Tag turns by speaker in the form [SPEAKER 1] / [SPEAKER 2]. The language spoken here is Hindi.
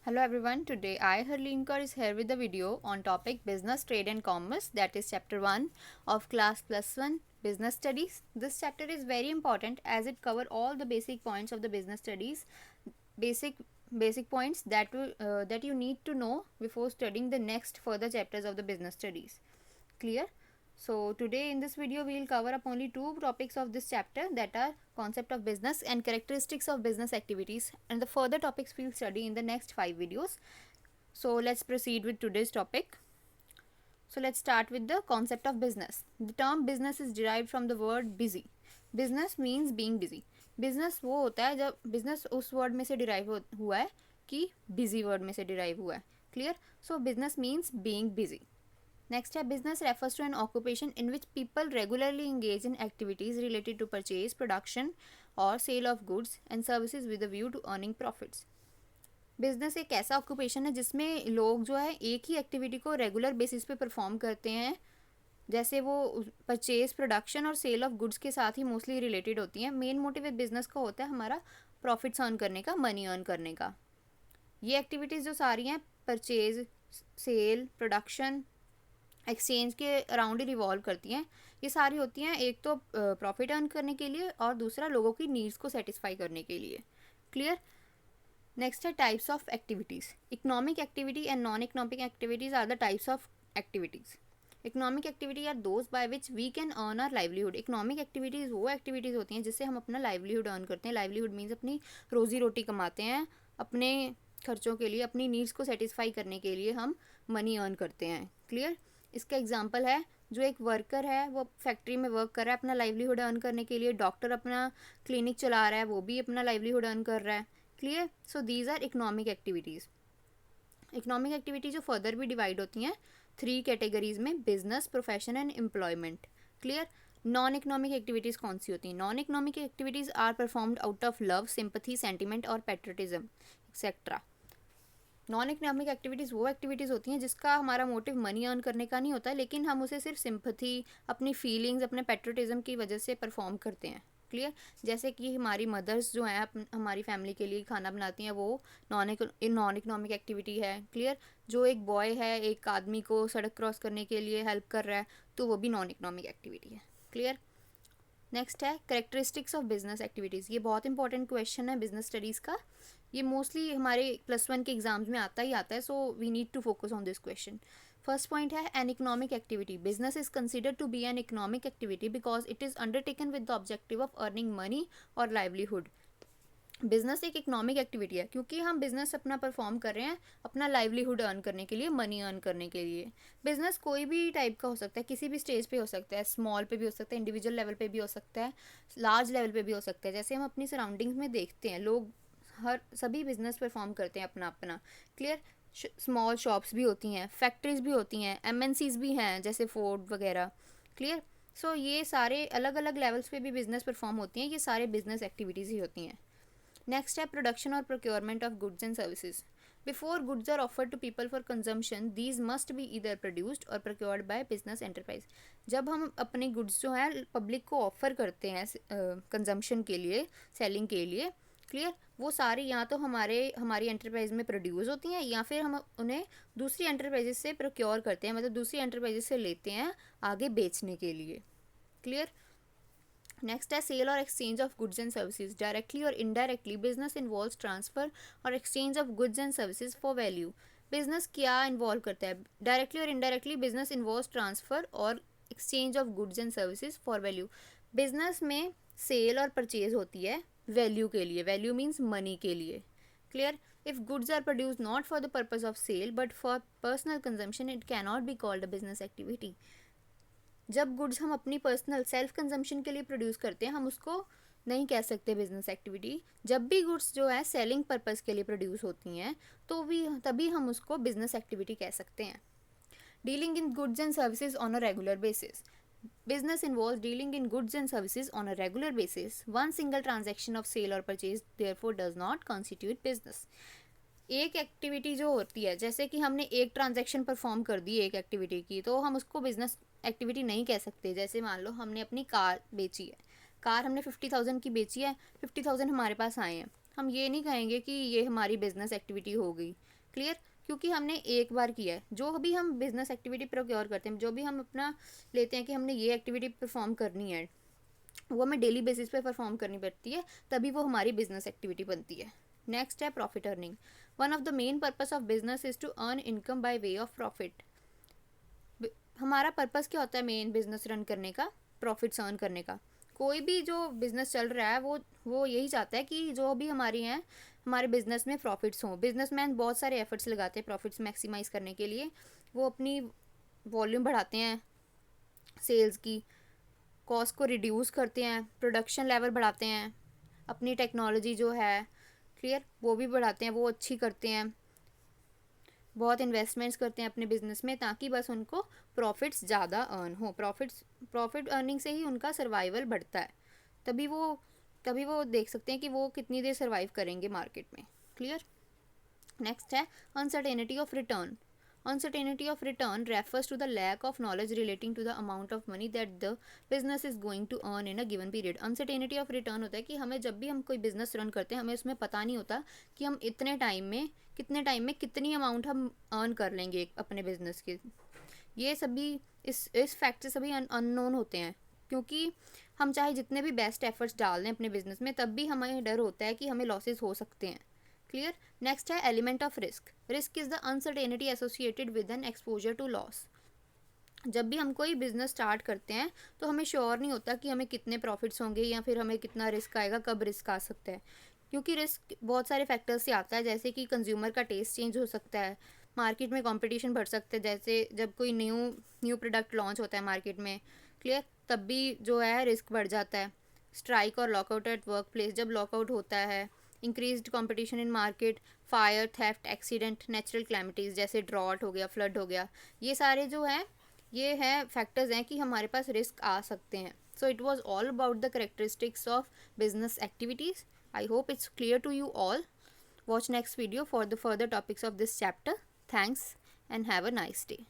[SPEAKER 1] Hello everyone, today I Harlinkar is here with the video on topic Business, Trade and Commerce, that is chapter 1 of class plus 1 business studies. This chapter is very important as it cover all the basic points of the business studies, basic basic points that you need to know before studying the next further chapters of the business studies. Clear? So today in this video we will cover up only two topics of this chapter, that are concept of business and characteristics of business activities, and the further topics we will study in the next 5 videos. So let's proceed with today's topic. So let's start with the concept of business. The term business is derived from the word busy. Business means being busy. Business वो होता है जब बिजनेस उस वर्ड में से डिराइव हुआ है कि बिजी वर्ड में से डिराइव हुआ है. क्लियर? सो business means being busy. Next है business refers to an occupation in which people regularly engage in activities related to purchase, production or sale of goods and services with a view to earning profits. Business एक ऐसा ऑक्यूपेशन है जिसमें लोग जो है एक ही एक्टिविटी को रेगुलर बेसिस पे परफॉर्म करते हैं, जैसे वो परचेज, प्रोडक्शन और सेल ऑफ गुड्स के साथ ही मोस्टली रिलेटेड होती हैं. मेन मोटिव बिजनेस का होता है हमारा प्रॉफिट्स अर्न करने का, मनी अर्न करने का. ये एक्टिविटीज़ जो सारी हैं परचेज, सेल, प्रोडक्शन, एक्सचेंज के अराउंड ही रिवॉल्व करती हैं. ये सारी होती हैं एक तो प्रॉफिट अर्न करने के लिए और दूसरा लोगों की नीड्स को सेटिस्फाई करने के लिए. क्लियर? नेक्स्ट है types of activities. Economic activity and non economic activities are the types of activities. Economic activity are those by which we can earn our livelihood. Economic activities वो एक्टिविटीज़ होती हैं जिससे हम अपना लाइवलीहुड अर्न करते हैं. लाइवलीहुड मीन्स अपनी रोज़ी रोटी कमाते हैं, अपने खर्चों के लिए, अपनी नीड्स को सेटिस्फाई करने के लिए हम मनी अर्न करते हैं. क्लियर? इसका एग्जांपल है जो एक वर्कर है वो फैक्ट्री में वर्क कर रहा है अपना लाइवलीहुड अर्न करने के लिए. डॉक्टर अपना क्लिनिक चला रहा है, वो भी अपना लाइवलीहुड अर्न कर रहा है. Clear? So these are economic activities. Economic activity जो फर्दर भी डिवाइड होती हैं 3 कैटेगरीज में: business, profession and employment. Clear? Non economic activities कौन सी होती हैं? Non economic activities are performed out of love, sympathy, sentiment और patriotism etcetera. Non economic activities वो एक्टिविटीज़ होती हैं जिसका हमारा मोटिव मनी अर्न करने का नहीं होता, लेकिन हम उसे सिर्फ सिंपथी, अपनी फीलिंग्स, अपने पेट्रोटिज्म की वजह से परफॉर्म करते हैं. क्लियर? जैसे कि हमारी मदर्स जो हैं हमारी फैमिली के लिए खाना बनाती हैं, वो नॉन इकोनॉमिक एक्टिविटी है. क्लियर? जो एक बॉय है एक आदमी को सड़क क्रॉस करने के लिए हेल्प कर रहा है, तो वो भी नॉन इकोनॉमिक एक्टिविटी है. क्लियर? नेक्स्ट है करेक्टरिस्टिक्स ऑफ बिजनेस एक्टिविटीज़. ये बहुत इंपॉर्टेंट क्वेश्चन है बिजनेस स्टडीज़ का. ये मोस्टली हमारे +1 के एग्जाम्स में आता ही आता है, so we need to focus on this question. First point है an economic activity. Business is considered to be an economic activity because it is undertaken with the objective of earning money और लाइवलीहुड. बिजनेस एक इकोनॉमिक एक्टिविटी है क्योंकि हम बिजनेस अपना परफॉर्म कर रहे हैं अपना लाइवलीहुड अर्न करने के लिए, मनी अर्न करने के लिए. बिजनेस कोई भी टाइप का हो सकता है, किसी भी स्टेज पे हो सकता है. स्मॉल पे भी हो सकता है, इंडिविजुअल लेवल पे भी हो सकता है, लार्ज लेवल पे भी हो सकता है. जैसे हम अपनी सराउंडिंग्स में देखते हैं, लोग सभी बिजनेस परफॉर्म करते हैं अपना अपना. क्लियर? स्मॉल शॉप्स भी होती हैं, फैक्ट्रीज भी होती हैं, एमएनसीज भी हैं जैसे फोर्ड वगैरह. क्लियर? सो ये सारे अलग अलग लेवल्स पे भी बिजनेस परफॉर्म होती हैं. ये सारे बिजनेस एक्टिविटीज़ ही होती हैं. नेक्स्ट है production or procurement of goods and services. Before goods are offered to people for consumption, these must be either produced or procured by business enterprise. जब हम अपने गुड्स जो हैं पब्लिक को ऑफर करते हैं कंजम्पशन के लिए, सेलिंग के लिए, क्लियर, वो सारी या तो हमारी एंटरप्राइज में प्रोड्यूस होती हैं या फिर हम उन्हें दूसरी एंटरप्राइजेस से प्रोक्योर करते हैं, मतलब दूसरी एंटरप्राइजेस से लेते हैं आगे बेचने के लिए. क्लियर? नेक्स्ट है सेल और exchange of goods and services. Directly और इनडायरेक्टली बिजनेस इन्वॉल्व्स ट्रांसफर और exchange of goods and services for value. Business क्या इन्वॉल्व करता है? डायरेक्टली और इनडायरेक्टली बिजनेस इन्वॉल्व्स ट्रांसफर और exchange of goods and services for value. Business में सेल और परचेज होती है वैल्यू के लिए. वैल्यू मीन्स मनी के लिए. Clear? If goods are produce not for the purpose of sale but for personal consumption, it can not be called a business activity. जब गुड्स हम अपनी पर्सनल सेल्फ कंजम्पशन के लिए प्रोड्यूस करते हैं, हम उसको नहीं कह सकते बिजनेस एक्टिविटी. जब भी गुड्स जो है सेलिंग पर्पस के लिए प्रोड्यूस होती हैं तो भी तभी हम उसको बिजनेस एक्टिविटी कह सकते हैं. Dealing in goods and services on a regular basis. Business involves dealing in goods and services on a regular basis. One single transaction of sale or purchase therefore does not constitute business. एक एक्टिविटी जो होती है, जैसे कि हमने एक ट्रांजैक्शन परफॉर्म कर दी एक एक्टिविटी की, तो हम उसको बिजनेस एक्टिविटी नहीं कह सकते. जैसे मान लो हमने अपनी कार बेची है, कार हमने 50,000 की बेची है, 50,000 हमारे पास आए हैं, हम ये नहीं कहेंगे कि ये हमारी बिजनेस एक्टिविटी हो गई। क्लियर? क्योंकि हमने एक बार किया है। जो भी हम बिजनेस एक्टिविटी प्रोक्योर करते हैं, जो भी हम अपना लेते हैं कि हमने ये एक्टिविटी परफॉर्म करनी है, वो हमें डेली बेसिस पे परफॉर्म करनी पड़ती है, तभी वो हमारी बिजनेस एक्टिविटी बनती है। नेक्स्ट है profit earning. One of the main purpose of business is to earn income by way of profit. हमारा पर्पस क्या होता है मेन बिजनेस रन करने का? प्रॉफिट्स अर्न करने का। कोई भी जो बिजनेस चल रहा है वो यही चाहता है कि जो भी हमारी हैं हमारे बिजनेस में प्रॉफिट्स हों। बिजनेसमैन बहुत सारे एफर्ट्स लगाते हैं प्रॉफिट्स मैक्सिमाइज करने के लिए। वो अपनी वॉल्यूम बढ़ाते हैं सेल्स की, कॉस्ट को रिड्यूस करते हैं, प्रोडक्शन लेवल बढ़ाते हैं, अपनी टेक्नोलॉजी जो है क्लियर वो भी बढ़ाते हैं, वो अच्छी करते हैं, बहुत इन्वेस्टमेंट्स करते हैं अपने बिजनेस में ताकि बस उनको प्रॉफिट्स ज़्यादा अर्न हो। प्रॉफिट अर्निंग से ही उनका सर्वाइवल बढ़ता है। तभी वो देख सकते हैं कि वो कितनी देर सर्वाइव करेंगे मार्केट में। क्लियर? नेक्स्ट है uncertainty of return. Uncertainty of return refers to the lack of knowledge relating to the amount of money that the business is going to earn in a given period. Uncertainty of return होता है कि हमें जब भी हम कोई बिजनेस रन करते हैं हमें उसमें पता नहीं होता कि हम कितने टाइम में कितनी अमाउंट हम अर्न कर लेंगे अपने बिजनेस के। ये सभी इस फैक्ट से सभी अननोन होते हैं, क्योंकि हम चाहे जितने भी बेस्ट एफर्ट्स डाल दें अपने बिजनेस में तब भी हमें डर होता है कि हमें लॉसेस हो सकते हैं। क्लियर? नेक्स्ट है element of risk. Risk is the uncertainty associated with an exposure to loss. जब भी हम कोई बिजनेस स्टार्ट करते हैं तो हमें श्योर नहीं होता कि हमें कितने प्रॉफिट्स होंगे या फिर हमें कितना रिस्क आएगा, कब रिस्क आ सकता है। क्योंकि रिस्क बहुत सारे फैक्टर्स से आता है, जैसे कि कंज्यूमर का टेस्ट चेंज हो सकता है, मार्केट में कंपटीशन बढ़ सकता है, जैसे जब कोई न्यू प्रोडक्ट लॉन्च होता है मार्केट में। क्लियर? तब भी जो है रिस्क बढ़ जाता है। स्ट्राइक और लॉकआउट एट वर्क प्लेस, जब लॉकआउट होता है, increased competition in market, fire, theft, accident, natural calamities जैसे ड्रॉट हो गया, फ्लड हो गया, ये सारे जो हैं ये हैं फैक्टर्स हैं कि हमारे पास रिस्क आ सकते हैं। So it was all about the characteristics of business activities. I hope it's clear to you all. Watch next video for the further topics of this chapter. Thanks and have a nice day.